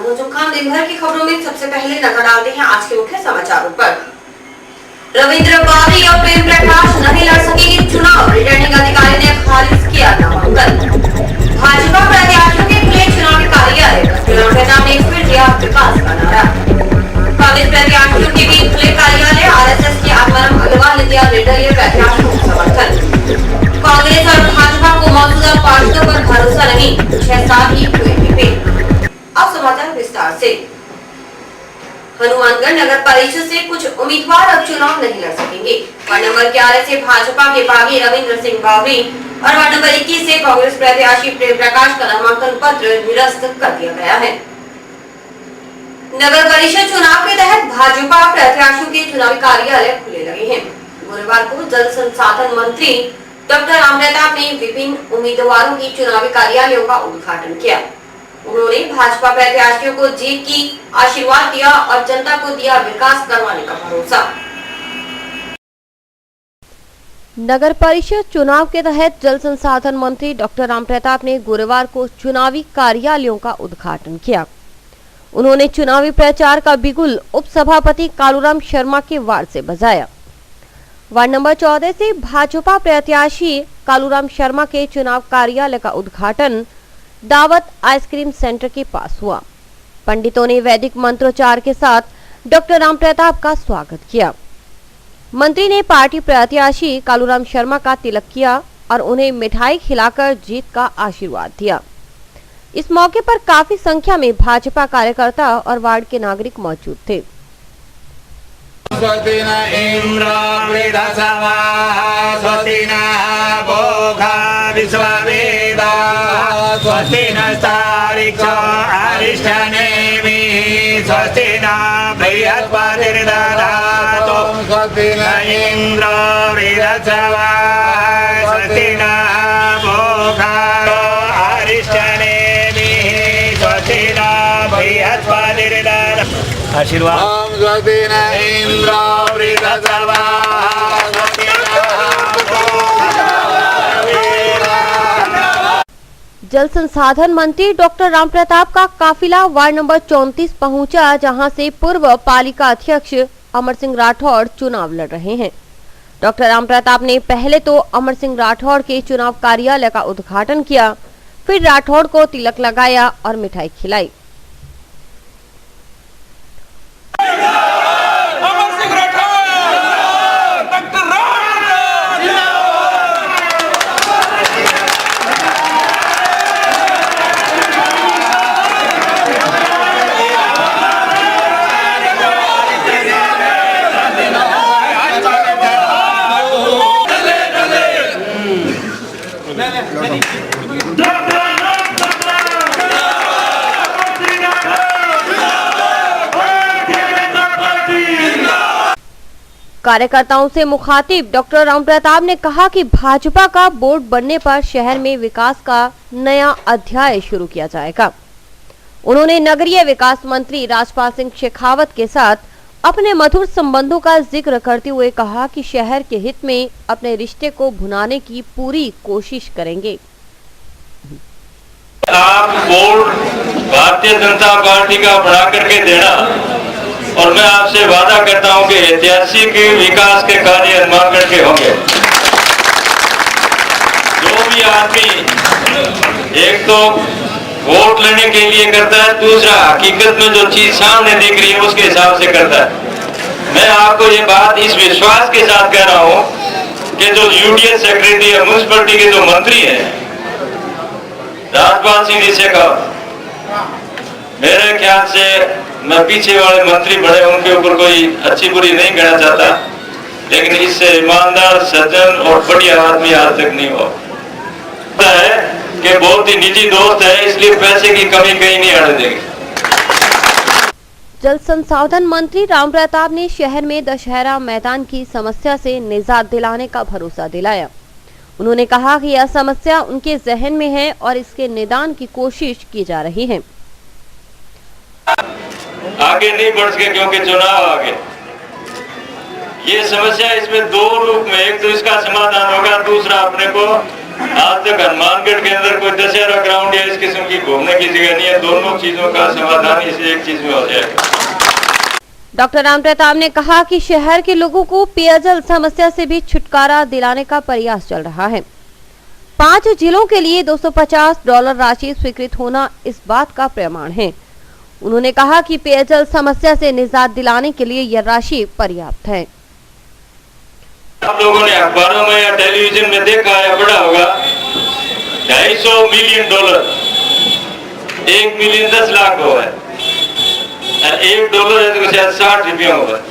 जुकाम दिन भर की खबरों में सबसे पहले नजर डालते हैं आज के मुख्य समाचारों पर। रविंद्र बावरी और प्रेम प्रकाश नहीं लड़ सकेंगे चुनाव, रिटर्निंग अधिकारी ने खारिज किया नामांकन। भाजपा प्रत्याशियों के खुले चुनावी कार्यालय, ने एक फिर दिया विकास का नारा। कांग्रेस प्रत्याशियों के भी खुले कार्यालय, आरएसएस के आत्माराम अग्रवाल ने दिया निर्दलीय प्रत्याशियों को समर्थन। कांग्रेस और भाजपा को मौजूदा पार्टियों पर भरोसा नहीं, 6 साल ही हुए हैं। अब समाचार विस्तार से। हनुमानगढ़ नगर परिषद से कुछ उम्मीदवार अब चुनाव नहीं लड़ सकेंगे। वार्ड नंबर 11 से भाजपा के बागी रविंद्र सिंह बावरी और वार्ड नंबर 21 से कांग्रेस प्रत्याशी प्रेम प्रकाश का नामांकन पत्र निरस्त कर दिया गया है। नगर परिषद चुनाव के तहत भाजपा प्रत्याशियों के चुनावी कार्यालय खुले लगे हैं। गुरुवार को जल संसाधन मंत्री डॉक्टर रामप्रताप ने विभिन्न उम्मीदवारों की चुनावी कार्यालयों का उद्घाटन किया। उन्होंने भाजपा प्रत्याशियों को जीत की आशीर्वाद दिया और जनता को दिया विकास करवाने का भरोसा। नगर परिषद चुनाव के तहत जल संसाधन मंत्री डॉक्टर रामप्रताप ने गुरुवार को चुनावी कार्यालयों का उद्घाटन किया। उन्होंने चुनावी प्रचार का बिगुल उप सभापति कालूराम शर्मा के वार्ड से बजाया। वार्ड नंबर 14 से भाजपा प्रत्याशी कालूराम शर्मा के चुनाव कार्यालय का उद्घाटन दावत आइसक्रीम सेंटर के पास हुआ। पंडितों ने वैदिक मंत्रोच्चार के साथ डॉक्टर रामप्रताप का स्वागत किया। मंत्री ने पार्टी प्रत्याशी कालूराम शर्मा का तिलक किया और उन्हें मिठाई खिलाकर जीत का आशीर्वाद दिया। इस मौके पर काफी संख्या में भाजपा कार्यकर्ता और वार्ड के नागरिक मौजूद थे। स्वस्ति नस्तारिक्षो अरिष्टनेमि स्वस्ति न बृहस्पतिर्दधातु स्वस्ति न इन्द्रो वृहस्पतिर्दधातु स्वस्ति न भोगो अरिष्टनेमि स्वस्ति न बृहस्पतिर्दधातु आशीर्वाद स्वस्ति न इन्द्रो वृहस्पतिर्दधातु स्वस्ति न जल संसाधन मंत्री डॉक्टर रामप्रताप का काफिला वार्ड नंबर 34 पहुंचा, जहां से पूर्व पालिका अध्यक्ष अमर सिंह राठौड़ चुनाव लड़ रहे हैं। डॉक्टर रामप्रताप ने पहले तो अमर सिंह राठौड़ के चुनाव कार्यालय का उद्घाटन किया, फिर राठौड़ को तिलक लगाया और मिठाई खिलाई। कार्यकर्ताओं से मुखातिब डॉक्टर रामप्रताप ने कहा कि भाजपा का बोर्ड बनने पर शहर में विकास का नया अध्याय शुरू किया जाएगा। उन्होंने नगरीय विकास मंत्री राजपाल सिंह शेखावत के साथ अपने मधुर संबंधों का जिक्र करते हुए कहा कि शहर के हित में अपने रिश्ते को भुनाने की पूरी कोशिश करेंगे। आप बोर्ड भारतीय जनता पार्टी का बना करके देना और मैं आपसे वादा करता हूं कि ऐतिहासिक विकास के कार्य हनुमानगढ़ के होंगे। जो भी आदमी एक तो वोट लेने के लिए करता है, दूसरा हकीकत में जो चीज सामने दिख रही है उसके हिसाब से करता है। मैं आपको ये बात इस विश्वास के साथ कह रहा हूं कि जो यूडीएस सेक्रेटरी है, म्युनिसिपलिटी के जो मंत्री हैं राजपाल सिंह शेखावत, मेरे ख्याल से मैं पीछे वाले मंत्री बड़े उनके ऊपर कोई अच्छी बुरी नहीं कहना चाहता, लेकिन इससे ईमानदार सज्जन और बढ़िया आदमी आज तक नहीं हुआ है कि बहुत ही निजी दोस्त है, इसलिए पैसे की कमी कहीं नहीं आने देंगे। जल संसाधन मंत्री रामप्रताप ने शहर में दशहरा मैदान की समस्या से निजात दिलाने का भरोसा दिलाया। उन्होंने कहा कि यह समस्या उनके जहन में है और इसके निदान की कोशिश की जा रही है। आगे नहीं बढ़ सके क्योंकि चुनाव आ गए। ये समस्या इसमें दो रूप में, एक तो इसका समाधान होगा, दूसरा अपने को आज तक हनुमानगढ़ के अंदर कोई दशहरा ग्राउंड या इस किस्म की घूमने की जगह नहीं है। दोनों चीजों का समाधान इस एक चीज में हो जाएगा। डॉक्टर रामप्रताप ने कहा कि शहर के लोगों को पेयजल समस्या से भी छुटकारा दिलाने का प्रयास चल रहा है। 5 जिलों के लिए $250 राशि स्वीकृत होना इस बात का प्रमाण है। उन्होंने कहा कि पेयजल समस्या से निजात दिलाने के लिए यह राशि पर्याप्त है। आप लोगों ने अखबारों में या टेलीविजन में देखा या पढ़ा होगा, $250 मिलियन, 1 मिलियन 10 लाख हुआ है, $1 है तो शायद 60 रुपया हुआ है।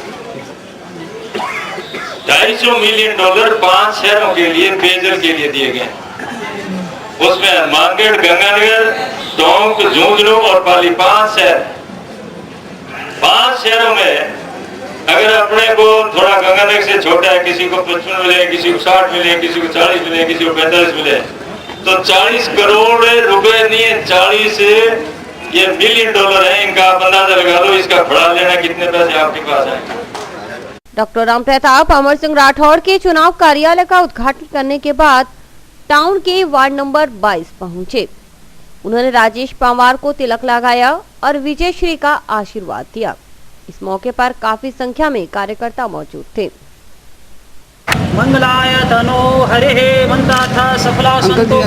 $250 मिलियन 5 शहरों के लिए पेयजल के लिए दिए गए। उसमें हनुमानगढ़, गंगानगर, टोंक, झुंझुनू और पाली 5 शहर। 5 शहरों में अगर अपने को थोड़ा गंगानगर से छोटा है, किसी को 55 मिले, किसी को 60 मिले, किसी को 40 मिले, किसी को 45 मिले, तो 40 करोड़ रुपए नहीं, 40 ये मिलियन डॉलर है। इनका आप अंदाजा लगा लो, इसका बढ़ा लेना कितने पैसे आपके पास आएंगे। डॉक्टर रामप्रताप अमर सिंह राठौड़ के चुनाव कार्यालय का उद्घाटन करने के बाद टाउन के वार्ड नंबर 22 पहुंचे। उन्होंने राजेश पंवार को तिलक लगाया और विजय श्री का आशीर्वाद दिया। इस मौके पर काफी संख्या में कार्यकर्ता मौजूद थे। मंगलाय तनो हरे मंदाथा सफला संतो।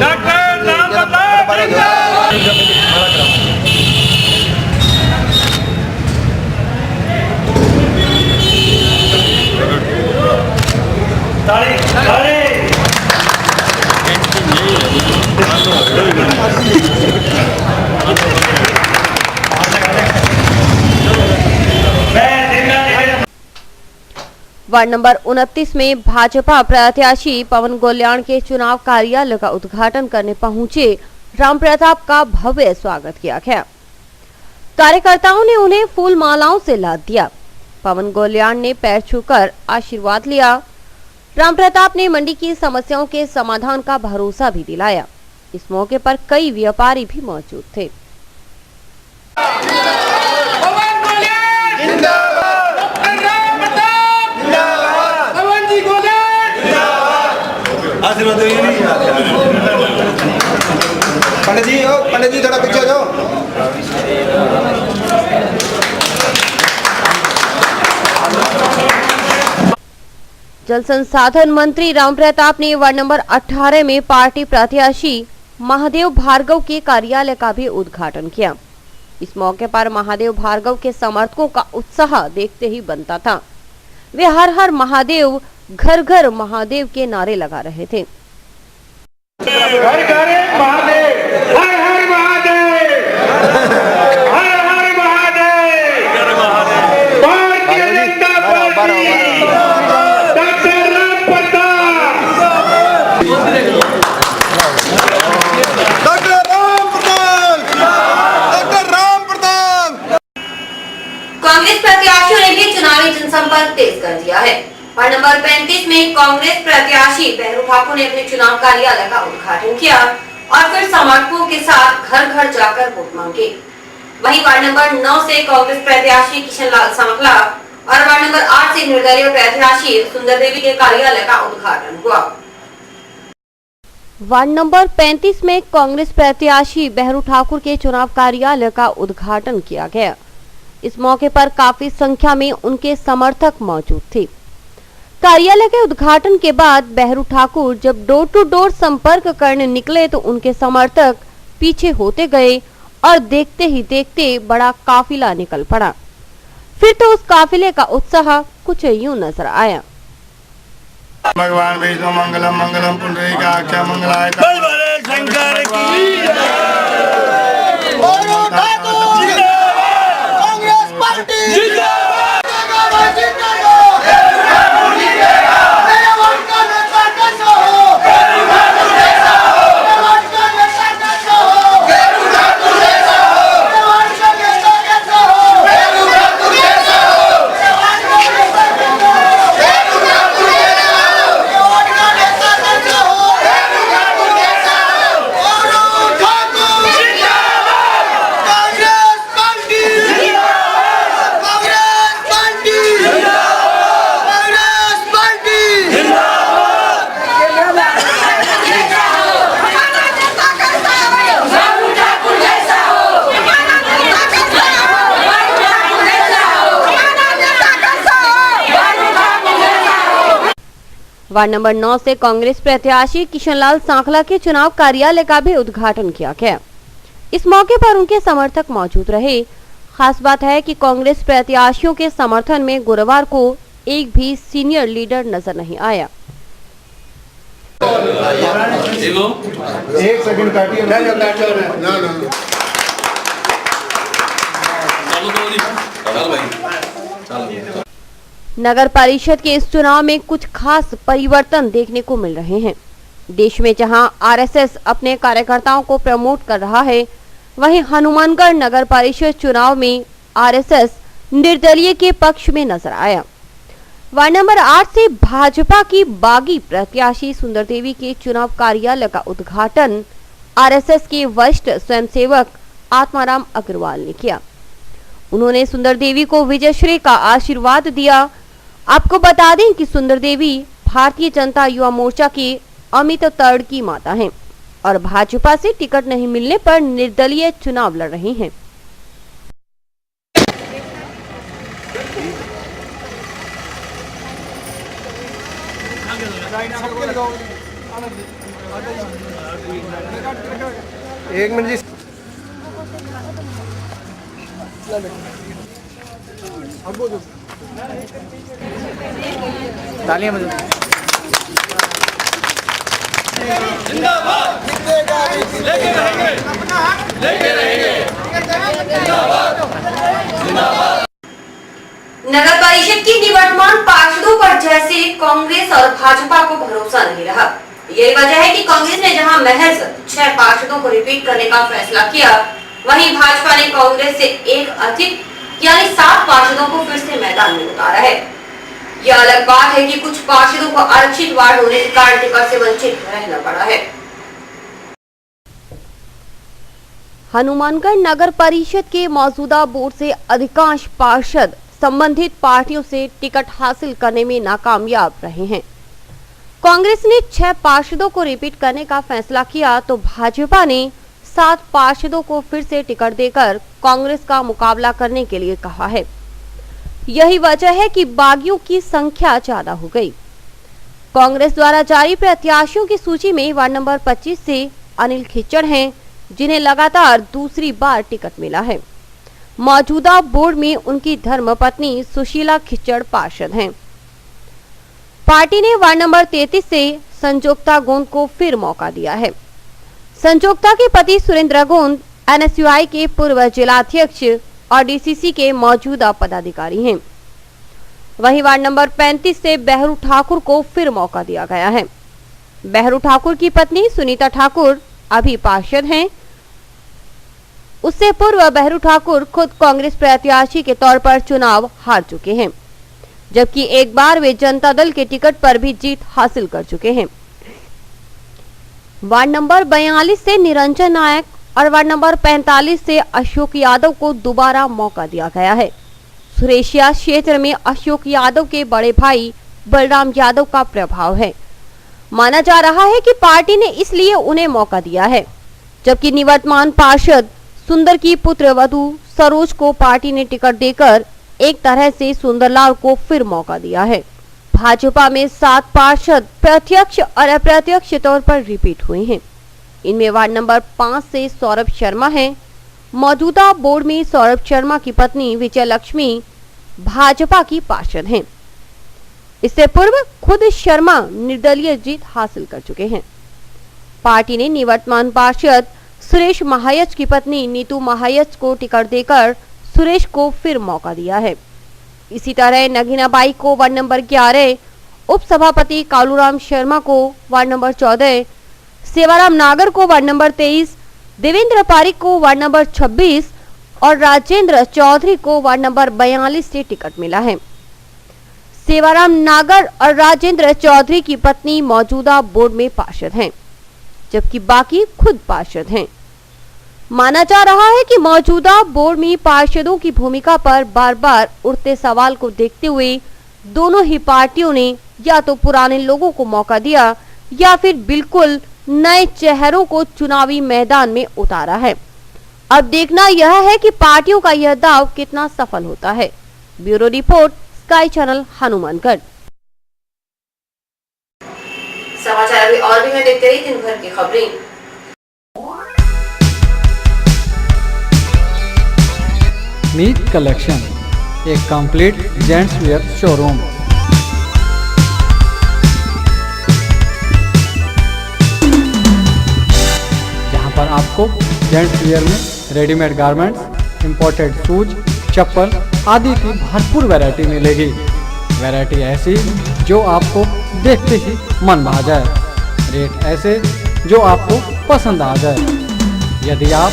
वार्ड नंबर 29 में भाजपा प्रत्याशी पवन गोल्याण के चुनाव कार्यालय का उद्घाटन करने पहुंचे रामप्रताप का भव्य स्वागत किया गया। कार्यकर्ताओं ने उन्हें फूल मालाओं से लाद दिया। पवन गोल्याण ने पैर छूकर आशीर्वाद लिया। रामप्रताप ने मंडी की समस्याओं के समाधान का भरोसा भी दिलाया। इस मौके पर कई व्यापारी भी मौजूद थे। पंडित जी थोड़ा पीछे जाओ। जल संसाधन मंत्री रामप्रताप ने वार्ड नंबर 18 में पार्टी प्रत्याशी महादेव भार्गव के कार्यालय का भी उद्घाटन किया। इस मौके पर महादेव भार्गव के समर्थकों का उत्साह देखते ही बनता था। वे हर हर महादेव, घर घर महादेव के नारे लगा रहे थे। घर घर महादेव, हर हर महादेव, हर हर Mahadev, Bharatiya Janata party, doctor Rampratap, doctor Rampratap. Congress प्रत्याशियों ने भी चुनावी जनसंपर्क तेज कर दिया है। वार्ड नंबर 35 में कांग्रेस प्रत्याशी बहरू ठाकुर ने अपने चुनाव कार्यालय का उद्घाटन किया और फिर समर्थकों के साथ घर घर जाकर वोट मांगे। वहीं वार्ड नंबर 9 से कांग्रेस प्रत्याशी किशन लाल सांवला और वार्ड नंबर 8 से निर्दलीय प्रत्याशी सुंदर देवी के कार्यालय का उद्घाटन हुआ। वार्ड नंबर 35 में कांग्रेस प्रत्याशी बहरू ठाकुर के चुनाव कार्यालय का उद्घाटन किया गया। इस मौके पर काफी संख्या में उनके समर्थक मौजूद थे। कार्यालय के उद्घाटन के बाद बहरू ठाकुर जब डोर टू डोर संपर्क करने निकले तो उनके समर्थक पीछे होते गए और देखते ही देखते बड़ा काफिला निकल पड़ा। फिर तो उस काफिले का उत्साह कुछ यूं नजर आया। भगवान विष्णु मंगलम मंगलम पुंडरीकाक्ष मंगलाय शंकर की कांग्रेस पार्टी वार्ड नंबर 9 से कांग्रेस प्रत्याशी किशनलाल सांखला के चुनाव कार्यालय का भी उद्घाटन किया गया। इस मौके पर उनके समर्थक मौजूद रहे। खास बात है कि कांग्रेस प्रत्याशियों के समर्थन में गुरुवार को एक भी सीनियर लीडर नजर नहीं आया। एक सेकंड काटिए ना। नगर परिषद के इस चुनाव में कुछ खास परिवर्तन देखने को मिल रहे हैं। देश में जहां आरएसएस अपने कार्यकर्ताओं को प्रमोट कर रहा है, वहीं हनुमानगढ़ नगर परिषद चुनाव में आरएसएस निर्दलीय के पक्ष में नजर आया। वार्ड नंबर 8 से भाजपा की बागी प्रत्याशी सुंदर देवी के चुनाव कार्यालय का उद्घाटन आरएसएस के वरिष्ठ स्वयंसेवक आत्माराम अग्रवाल ने किया। उन्होंने सुंदर देवी को विजयश्री का आशीर्वाद दिया। आपको बता दें कि सुंदर देवी भारतीय जनता युवा मोर्चा की अमित तर्ड की माता हैं और भाजपा से टिकट नहीं मिलने पर निर्दलीय चुनाव लड़ रही हैं। एक मिनट जी। तालियां बजाओ। नगर परिषद की निवर्तमान पार्षदों पर जैसे कांग्रेस और भाजपा को भरोसा नहीं रहा। यही वजह है कि कांग्रेस ने जहां महज 6 पार्षदों को रिपीट करने का फैसला किया, वहीं भाजपा ने कांग्रेस से एक अधिक यानी 7 पार्षदों को फिर से मैदान में उतारा है। यह अलग बात है कि कुछ पार्षदों को आरक्षित वार्ड होने के कारण टिकट से वंचित रहना पड़ा है। हनुमानगढ़ नगर परिषद के मौजूदा बोर्ड से अधिकांश पार्षद संबंधित पार्टियों से टिकट हासिल करने में नाकामयाब रहे हैं। कांग्रेस ने 6 पार्षदों को रिपीट करने का फैसला किया तो भाजपा ने 7 पार्षदों को फिर से टिकट देकर कांग्रेस का मुकाबला करने के लिए कहा है। यही वजह है कि बागियों की संख्या ज्यादा हो गई। कांग्रेस द्वारा जारी प्रत्याशियों की सूची में वार्ड नंबर 25 से अनिल खिच्चड़ हैं, जिन्हें लगातार दूसरी बार टिकट मिला है। मौजूदा बोर्ड में उनकी धर्मपत्नी सुशीला खिच्चड़ पार्षद हैं। पार्टी ने वार्ड नंबर 33 से संजोक्ता गोंद को फिर मौका दिया है। संजोक्ता के पति सुरेंद्र गोंद एनएसयूआई के पूर्व जिलाध्यक्ष और डीसीसी के मौजूदा पदाधिकारी हैं। वहीं वार्ड नंबर 35 से बहरू ठाकुर को फिर मौका दिया गया है। बहरू ठाकुर की पत्नी सुनीता ठाकुर अभी पार्षद हैं। उससे पूर्व बहरू ठाकुर खुद कांग्रेस प्रत्याशी के तौर पर चुनाव हार चुके हैं, जबकि एक बार वे जनता दल के टिकट पर भी जीत हासिल कर चुके हैं। वार्ड नंबर 42 से निरंजन नायक और वार्ड नंबर 45 से अशोक यादव को दोबारा मौका दिया गया है। सुरेशिया क्षेत्र में अशोक यादव के बड़े भाई बलराम यादव का प्रभाव है। माना जा रहा है कि पार्टी ने इसलिए उन्हें मौका दिया है, जबकि निवर्तमान पार्षद सुंदर की पुत्र वधू सरोज को पार्टी ने टिकट देकर एक तरह से सुंदरलाल को फिर मौका दिया है। भाजपा में 7 पार्षद प्रत्यक्ष और अप्रत्यक्ष तौर पर रिपीट हुए हैं। इनमें वार्ड नंबर 5 से सौरभ शर्मा हैं। मौजूदा बोर्ड में सौरभ शर्मा की पत्नी विजय लक्ष्मी भाजपा की पार्षद हैं। इससे पूर्व खुद शर्मा निर्दलीय जीत हासिल कर चुके हैं। पार्टी ने निवर्तमान पार्षद सुरेश महायच की पत्नी नीतू महायच को टिकट देकर सुरेश को फिर मौका दिया है। इसी तरह नगीनाबाई को वार्ड नंबर 11, उप सभापति कालूराम शर्मा को वार्ड नंबर 14, सेवाराम नागर को वार्ड नंबर 23, देवेंद्र पारिक को वार्ड नंबर 26 और राजेंद्र चौधरी को वार्ड नंबर 42 से टिकट मिला है। सेवाराम नागर और राजेंद्र चौधरी की पत्नी मौजूदा बोर्ड में पार्षद हैं, जबकि बाकी खुद पार्षद हैं। माना जा रहा है कि मौजूदा बोर्ड में पार्षदों की भूमिका पर बार बार उठते सवाल को देखते हुए दोनों ही पार्टियों ने या तो पुराने लोगों को मौका दिया या फिर बिल्कुल नए चेहरों को चुनावी मैदान में उतारा है। अब देखना यह है कि पार्टियों का यह दाव कितना सफल होता है। Bureau report, sky channel, Hanumangarh. समाचार अभी और भी है, देखते रहिए दिन भर की खबरें। मीत कलेक्शन, एक कंप्लीट जेंट्स वेयर शोरूम। जहां पर आपको जेंट्स वेयर में रेडीमेड गारमेंट्स, इंपोर्टेड शूज, चप्पल आदि की भरपूर वैरायटी मिलेगी। वैरायटी ऐसी जो आपको देखते ही मन भा जाए, रेट ऐसे जो आपको पसंद आ जाए। यदि आप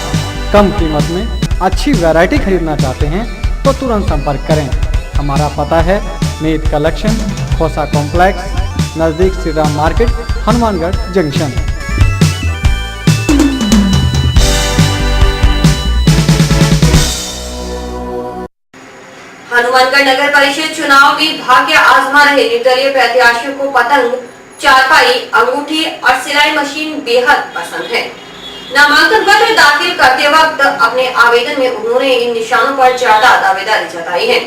कम कीमत में अच्छी वैरायटी खरीदना चाहते हैं तो तुरंत संपर्क करें। हमारा पता है मीत कलेक्शन, खोसा कॉम्प्लेक्स, नज़दीक श्री राम मार्केट, हनुमानगढ़ जंक्शन। हनुमानगढ़ नगर परिषद चुनाव में भाग्य आजमा रहे निर्दलीय प्रत्याशियों को पतंग, चारपाई, अंगूठी और सिलाई मशीन बेहद पसंद है। नामांकन पत्र दाखिल करते वक्त अपने आवेदन में उन्होंने इन निशानों पर ज्यादा दावेदारी जताई है।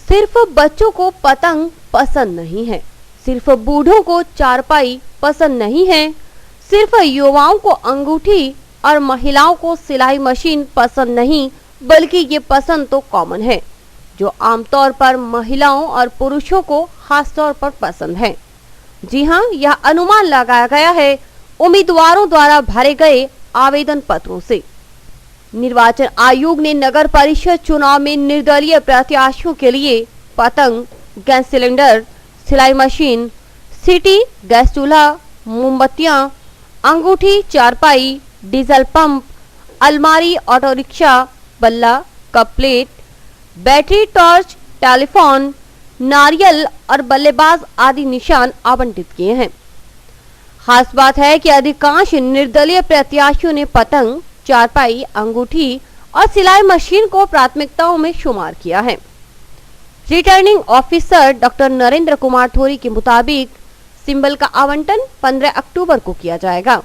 सिर्फ बच्चों को पतंग पसंद नहीं है, सिर्फ बूढ़ों को चारपाई पसंद नहीं है, सिर्फ युवाओं को अंगूठी और महिलाओं को सिलाई मशीन पसंद नहीं, बल्कि ये पसंद तो कॉमन है, जो आमतौर पर महिलाओं और पुरुषों को खास तौर पर पसंद है। जी हां, यह अनुमान लगाया गया है उम्मीदवारों द्वारा भरे गए आवेदन पत्रों से। निर्वाचन आयोग ने नगर परिषद चुनाव में निर्दलीय प्रत्याशियों के लिए पतंग, गैस सिलेंडर, सिलाई मशीन, सिटी गैस चूल्हा, मोमबत्तियां, अंगूठी, चारपाई, डीजल पंप, अलमारी, ऑटो रिक्शा, बल्ला, cup plate, battery torch, telephone, नारियल और बल्लेबाज आदि निशान आवंटित किए हैं। खास बात है कि अधिकांश निर्दलीय प्रत्याशियों ने पतंग, चारपाई, अंगूठी और सिलाई मशीन को प्राथमिकताओं में शुमार किया है। Returning officer doctor Narendra Kumar थोरी के मुताबिक सिंबल का आवंटन 15 अक्टूबर को किया जाएगा।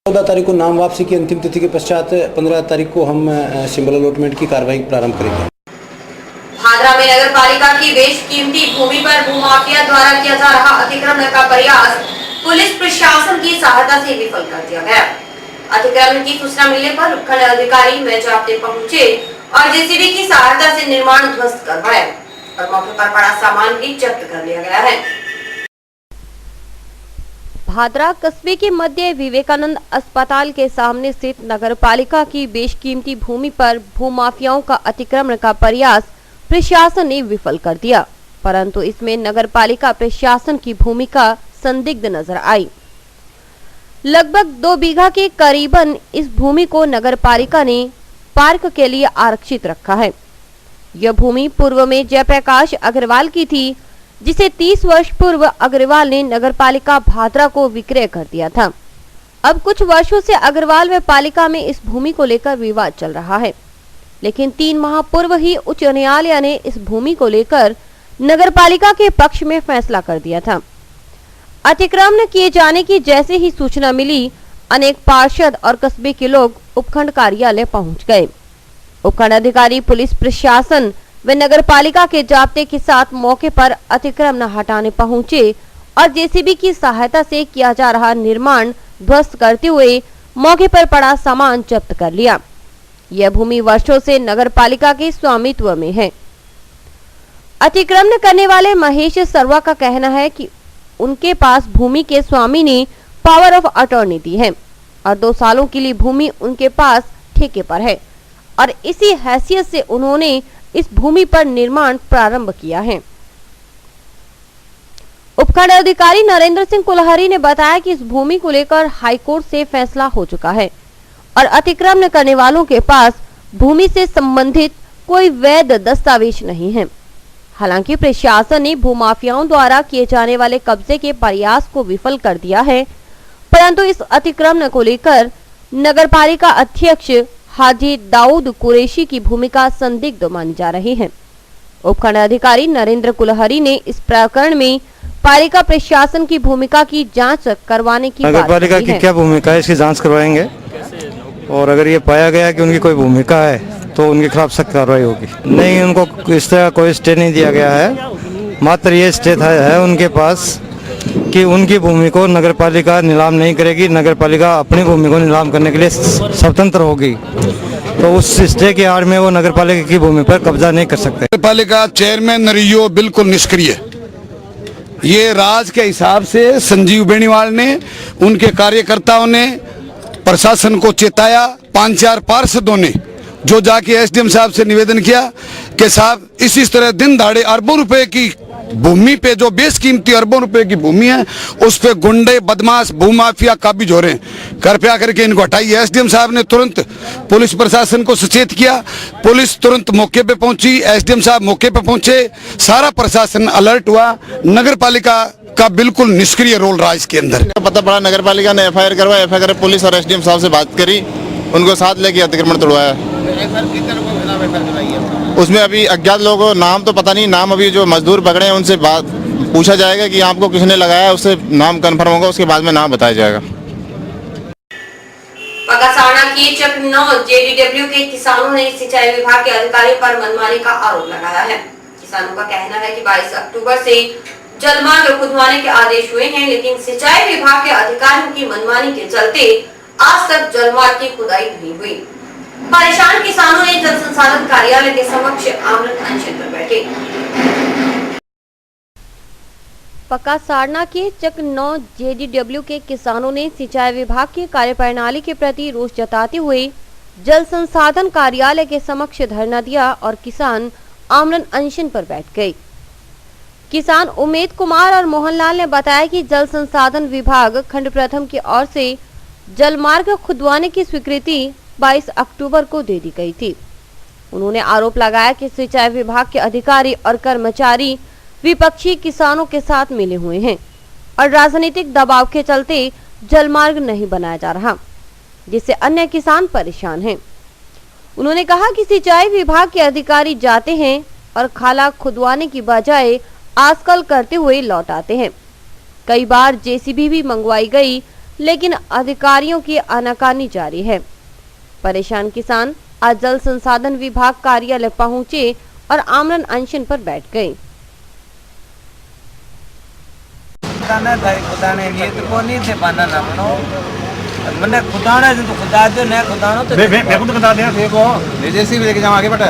14 तारीख को नाम वापसी की अंतिम तिथि के पश्चात 15 तारीख को हम सिंबल अलॉटमेंट की कार्रवाई प्रारंभ करेंगे। भादरा में नगर पालिका की बेशकीमती भूमि पर भूमाफिया द्वारा किया जा रहा अतिक्रमण का प्रयास पुलिस प्रशासन की सहायता से विफल कर दिया गया। अतिक्रमण की सूचना मिलने पर उपखंड अधिकारी मेजाप्ते पहुंचे और जेसीबी की सहायता से निर्माण ध्वस्त करवाया और मौके पर पड़ा सामान भी जब्त कर लिया गया है। भादरा कस्बे के मध्य विवेकानंद अस्पताल के सामने स्थित नगर पालिका की बेशकीमती भूमि पर भूमाफियाओं का अतिक्रमण का प्रयास प्रशासन ने विफल कर दिया, परंतु इसमें नगर पालिका प्रशासन की भूमिका संदिग्ध नजर आई। लगभग 2 बीघा के करीबन इस भूमि को नगर पालिका ने पार्क के लिए आरक्षित रखा है। यह भूमि पूर्व में जयप्रकाश अग्रवाल की थी, जिसे 30 वर्ष पूर्व अग्रवाल ने नगर पालिका भादरा को विक्रय कर दिया था। अब कुछ वर्षों से अग्रवाल व पालिका में इस भूमि को लेकर विवाद चल रहा है, लेकिन 3 माह पूर्व ही उच्च न्यायालय ने इस भूमि को लेकर नगर पालिका के पक्ष में फैसला कर दिया था। अतिक्रमण किए जाने की जैसे ही सूचना मिली, अनेक पार्षद और कस्बे के लोग उपखंड कार्यालय पहुंच गए। उपखंड अधिकारी, पुलिस प्रशासन व नगर पालिका के जाब्ते के साथ मौके पर अतिक्रमण हटाने पहुंचे और जेसीबी की सहायता से किया जा रहा निर्माण ध्वस्त करते हुए मौके पर पड़ा सामान जब्त कर लिया। यह भूमि वर्षों से नगर पालिका के स्वामित्व में है। अतिक्रमण करने वाले महेश सर्वा का कहना है कि उनके पास भूमि के स्वामी ने पावर ऑफ अटॉर्नी दी है और 2 सालों के लिए भूमि उनके पास ठेके पर है और इसी हैसियत से उन्होंने इस भूमि पर निर्माण प्रारंभ किया है। उपखंड अधिकारी नरेंद्र सिंह कुलहरी ने बताया कि इस भूमि को लेकर हाईकोर्ट से फैसला हो चुका है और अतिक्रमण करने वालों के पास भूमि से संबंधित कोई वैध दस्तावेज नहीं है। हालांकि प्रशासन ने भूमाफियाओं द्वारा किए जाने वाले कब्जे के प्रयास को विफल कर दिया है, परंतु इस अतिक्रमण को लेकर नगरपालिका अध्यक्ष हाजी दाऊद कुरैशी की भूमिका संदिग्ध मानी जा रही है। उपखंड अधिकारी नरेंद्र कुलहरी ने इस प्रकरण में पालिका प्रशासन की भूमिका की जांच करवाने की बात नगरपालिका की क्या भूमिका है, इसकी जांच करवाएंगे और अगर ये पाया गया कि उनकी कोई भूमिका है तो उनके खिलाफ सख्त कार्रवाई होगी। नहीं, उनको इस तरह कोई स्टे नहीं दिया गया है मात्र ये स्टे है उनके पास कि उनकी भूमि को नगरपालिका नीलाम नहीं करेगी, नगरपालिका अपनी भूमि को नीलाम करने के लिए स्वतंत्र होगी। तो उस स्टे के आड़ में वो नगरपालिका की भूमि पर कब्जा नहीं कर सकते। नगरपालिका चेयरमैन नरियो बिल्कुल निष्क्रिय। ये राज के हिसाब से संजीव बेनीवाल ने, उनके कार्यकर्ताओं ने प्रशासन को चेताया, 5-4 पार्षदों ने जो जाके एसडीएम साहब से निवेदन किया कि साहब इसी तरह दिन दहाड़े अरबों रुपए की भूमि पे, जो बेशकीमती अरबों रुपए की भूमि है, उस पे गुंडे बदमाश भूमाफिया काबिज हो रहे हैं, कृपया करके इनको हटाइए। एसडीएम साहब ने तुरंत पुलिस प्रशासन को सचेत किया, पुलिस तुरंत मौके पे पहुंची, एसडीएम साहब मौके पे पहुंचे, सारा प्रशासन अलर्ट हुआ। नगरपालिका का बिल्कुल निष्क्रिय रोल रहा इसके अंदर। पता पड़ा नगरपालिका ने एफआईआर करवाया, एफआईआर पुलिस और एसडीएम साहब से बात करी, उनको साथ लेके अतिक्रमण तोड़वाया। उसमें अभी अज्ञात लोगों, नाम तो पता नहीं, नाम अभी जो मजदूर पकड़े हैं उनसे बात पूछा जाएगा कि आपको किसने लगाया, उससे नाम कंफर्म होगा, उसके बाद में नाम बताया जाएगा। पकासाना की चक 9 जेडीडब्ल्यू के किसानों ने सिंचाई विभाग के अधिकारियों पर मनमानी का आरोप लगाया है। किसानों का कहना है कि 22 अक्टूबर से जलमार्ग खुदवाने के आदेश हुए हैं, लेकिन सिंचाई विभाग के अधिकारियों की मनमानी के चलते आज तक जलमार्ग की खुदाई नहीं हुई। परेशान किसानों ने जल संसाधन कार्यालय के समक्ष आमरण अनशन पर बैठे। पकासारना के चक 9 जेडीडब्ल्यू के किसानों ने सिंचाई विभाग की कार्यप्रणाली के प्रति रोष जताते हुए जल संसाधन कार्यालय के समक्ष धरना दिया और किसान आमरण अनशन पर बैठ गए। किसान उमेद कुमार और मोहनलाल ने बताया कि जल संसाधन विभाग खंड प्रथम की ओर से जलमार्ग खुदवाने की स्वीकृति 22 अक्टूबर को दे दी गई थी। उन्होंने आरोप लगाया कि सिंचाई विभाग के अधिकारी और कर्मचारी विपक्षी किसानों के साथ मिले हुए हैं और राजनीतिक दबाव के चलते जलमार्ग नहीं बनाया जा रहा, जिससे अन्य किसान परेशान हैं। उन्होंने कहा कि सिंचाई विभाग के अधिकारी जाते हैं और खाला खुदवाने की बजाय आजकल करते हुए लौट आते हैं। कई बार जेसीबी भी मंगवाई गई, लेकिन अधिकारियों की आनाकानी जारी है। परेशान किसान आज जल संसाधन विभाग कार्यालय पहुंचे और आमरण अनशन पर बैठ गए। मैंने खुदाना जो खुदा दो न खुदानो तो मैं को बता देना देखो जैसे भी लेके जाओ आगे बेटा।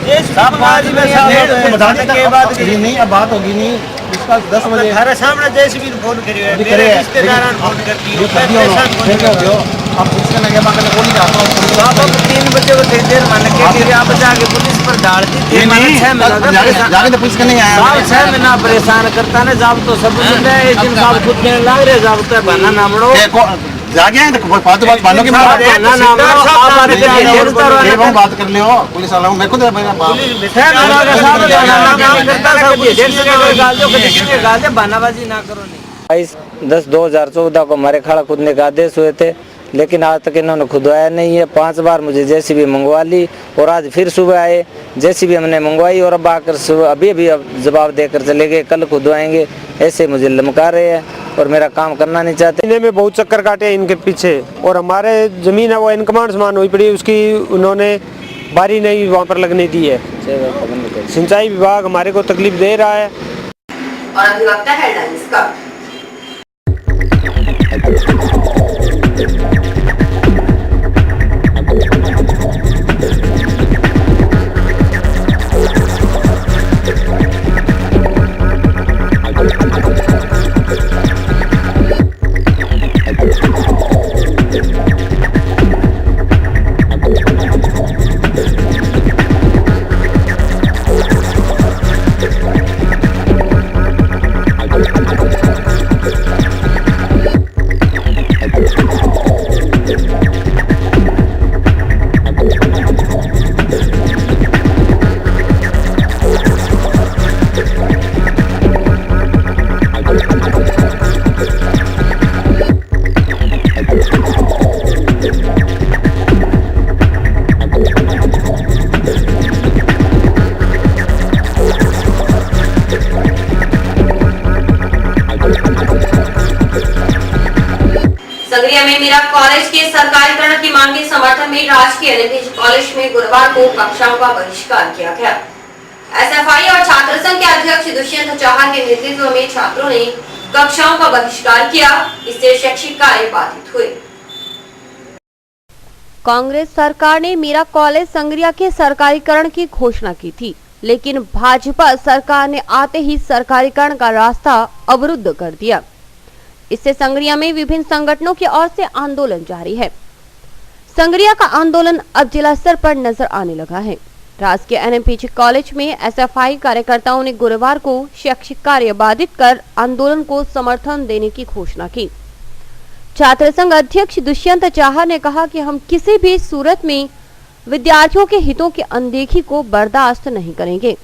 ये सब आज में सब बता देने के बाद नहीं, अब बात होगी नहीं, इसका 10 बजे हमारे सामने जैसे भी फोन करियो है, मेरे रिश्तेदार फोन करती हो, आप पुलिस के लगे बात बोल नहीं जाता हूं। आप 3 बजे को देर मान के फिर आप जाके पुलिस पर डाल दी थे। मैंने 6 महीना जाके तो पुलिस के नहीं आया, साहब 6 महीना परेशान करता ने, जब तो सब कुछ है, एक दिन साहब खुद देने लग रहे, जब तो बहाना नामड़ो जागे हैं तो फालतू बात मानो कि मैं ना आप बात कर लियो पुलिस वाला हूं मैं खुद बहानाबाजी ना करो। 22/10/2014 को हमारे खाड़ा खुदने का आदेश हुए थे, लेकिन आज तक इन्होंने खुदवाया नहीं है। 5 बार मुझे जेसीबी मंगवा ली और आज फिर सुबह आए, जेसीबी हमने मंगवाई और अब आकर अभी अब जवाब देकर चले गए, कल खुदवाएंगे, ऐसे मुझे लमका रहे हैं और मेरा काम करना नहीं चाहते। इन्हें में बहुत चक्कर काटे इनके पीछे, और हमारे जमीन है वो इनकमांड समान हुई पड़ी, उसकी उन्होंने बारी नहीं वहाँ पर लगने दी है। सिंचाई विभाग हमारे को तकलीफ दे रहा है। और अधिवक्ता हेडलाइंस का कॉलेज के सरकारीकरण की मांग के समर्थन में राजकीय निजी कॉलेज में गुरुवार को कक्षाओं का बहिष्कार किया गया। एसएफआई और छात्र संघ के अध्यक्ष दुष्यंत चाहर के नेतृत्व में छात्रों ने कक्षाओं का बहिष्कार किया, इससे शैक्षिक कार्य बाधित हुए। कांग्रेस सरकार ने मीरा कॉलेज संगरिया के सरकारीकरण की घोषणा की थी, लेकिन भाजपा सरकार ने आते ही सरकारीकरण का रास्ता अवरुद्ध कर दिया। इससे संगरिया में विभिन्न संगठनों की ओर से आंदोलन जारी है। संगरिया का आंदोलन अब जिला स्तर पर नजर आने लगा है। राजकीय एनएमपीजी कॉलेज में एसएफआई कार्यकर्ताओं ने गुरुवार को शैक्षिक कार्य बाधित कर आंदोलन को समर्थन देने की घोषणा की। छात्र संघ अध्यक्ष दुष्यंत चाहर ने कहा कि हम किसी भी सूरत में विद्यार्थियों के हितों की अनदेखी को बर्दाश्त नहीं करेंगे।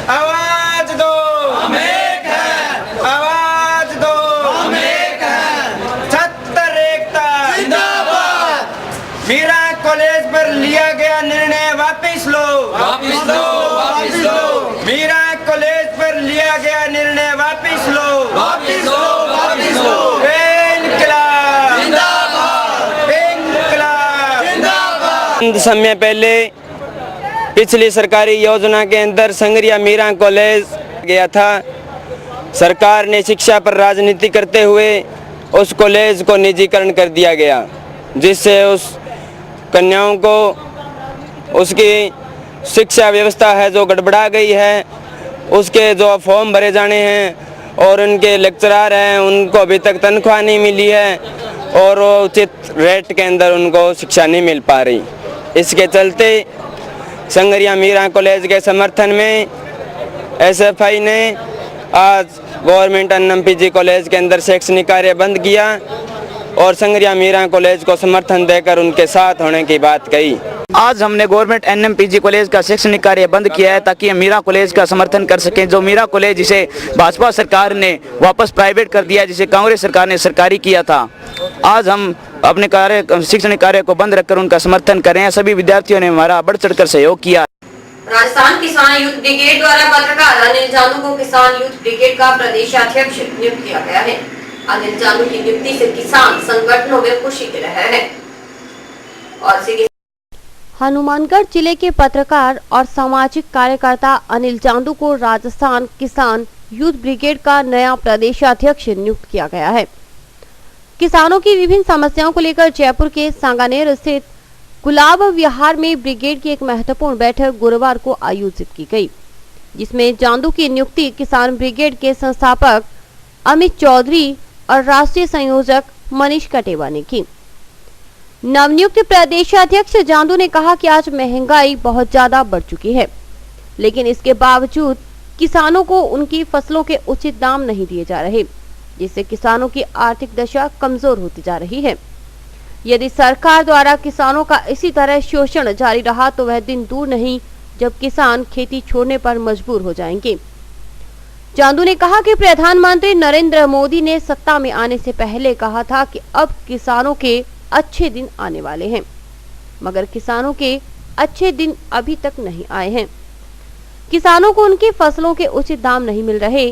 आवाज दो, हम एक हैं। आवाज दो, हम एक हैं। छात्र एकता जिंदाबाद। मीरा कॉलेज पर लिया गया निर्णय वापस लो, वापस लो, वापस लो। मीरा कॉलेज पर लिया गया निर्णय वापस लो, वापस लो, वापस लो। इनकलाब जिंदाबाद, इनकलाब जिंदाबाद। समय पहले पिछली सरकारी योजना के अंदर संगरिया मीरा कॉलेज गया था। सरकार ने शिक्षा पर राजनीति करते हुए उस कॉलेज को निजीकरण कर दिया गया, जिससे उस कन्याओं को उसकी शिक्षा व्यवस्था है जो गड़बड़ा गई है। उसके जो फॉर्म भरे जाने हैं और उनके लेक्चरर हैं उनको अभी तक तनख्वाह नहीं मिली है और उचित रेट के अंदर उनको शिक्षा नहीं मिल पा रही। इसके चलते संगरिया मीरा कॉलेज के समर्थन में एसएफआई ने आज गवर्नमेंट एनएमपीजी कॉलेज के अंदर शैक्षणिक कार्य बंद किया और संगरिया मीरा कॉलेज को समर्थन देकर उनके साथ होने की बात कही। आज हमने गवर्नमेंट एनएमपीजी कॉलेज का शैक्षणिक कार्य बंद किया है ताकि हम मीरा कॉलेज का समर्थन कर सकें। जो मीरा कॉलेज जिसे भाजपा सरकार ने वापस प्राइवेट कर दिया, जिसे कांग्रेस सरकार ने सरकारी किया था, आज हम अपने शैक्षणिक कार्य को बंद रखकर उनका समर्थन कर रहे हैं। सभी विद्यार्थियों ने हमारा बढ़ चढ़कर सहयोग किया। राजस्थान किसान यूथ ब्रिगेड द्वारा पत्रकार अनिल जांदू को किसान यूथ ब्रिगेड का प्रदेशाध्यक्ष नियुक्त किया गया है। अनिल जांदू की नियुक्ति से किसान संगठनों में खुशी की लहर है। और हनुमानगढ़ जिले के पत्रकार और सामाजिक कार्यकर्ता अनिल जांदू को राजस्थान किसान यूथ ब्रिगेड का नया प्रदेशाध्यक्ष नियुक्त किया गया है। किसानों की विभिन्न समस्याओं को लेकर जयपुर के सांगानेर स्थित गुलाब विहार में ब्रिगेड की एक महत्वपूर्ण बैठक गुरुवार को आयोजित की गई, जिसमें जांदू की नियुक्ति किसान ब्रिगेड के संस्थापक अमित चौधरी और राष्ट्रीय संयोजक मनीष कटेवा ने की। नवनियुक्त प्रदेशाध्यक्ष जांदू ने कहा कि आज महंगाई बहुत ज्यादा बढ़ चुकी है, लेकिन इसके बावजूद किसानों को उनकी फसलों के उचित दाम नहीं दिए जा रहे, जिससे किसानों की आर्थिक दशा कमजोर होती जा रही है। यदि सरकार द्वारा किसानों का इसी तरह शोषण जारी रहा तो वह दिन दूर नहीं जब किसान खेती छोड़ने पर मजबूर हो जाएंगे। जांदू ने कहा कि प्रधानमंत्री नरेंद्र मोदी ने सत्ता में आने से पहले कहा था कि अब किसानों के अच्छे दिन आने वाले हैं, मगर किसानों के अच्छे दिन अभी तक नहीं आए हैं। किसानों को उनकी फसलों के उचित दाम नहीं मिल रहे,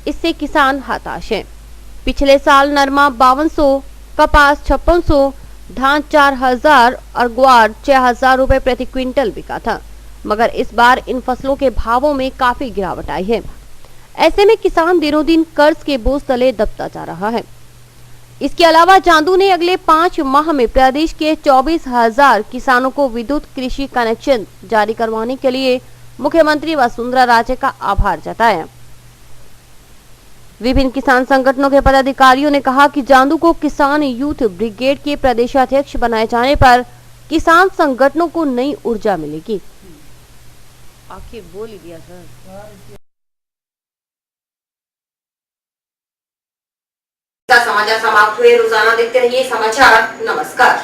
इससे किसान हताश हैं। पिछले साल नरमा 5200, कपास 5600, धान 4000 और ग्वार 6000 रुपए प्रति क्विंटल बिका था, मगर इस बार इन फसलों के भावों में काफी गिरावट आई है। ऐसे में किसान दिनों दिन कर्ज के बोझ तले दबता जा रहा है। इसके अलावा जांदू ने अगले 5 माह में प्रदेश के 24,000 किसानों को विद्युत कृषि कनेक्शन जारी करवाने के लिए मुख्यमंत्री वसुंधरा राजे का आभार जताया। विभिन्न किसान संगठनों के पदाधिकारियों ने कहा कि जांदू को किसान यूथ ब्रिगेड के प्रदेशाध्यक्ष बनाए जाने पर किसान संगठनों को नई ऊर्जा मिलेगी। आखिर बोल ही दिया सर। समाचार समाप्त हुए। रोजाना देखते रहिए समाचार। नमस्कार।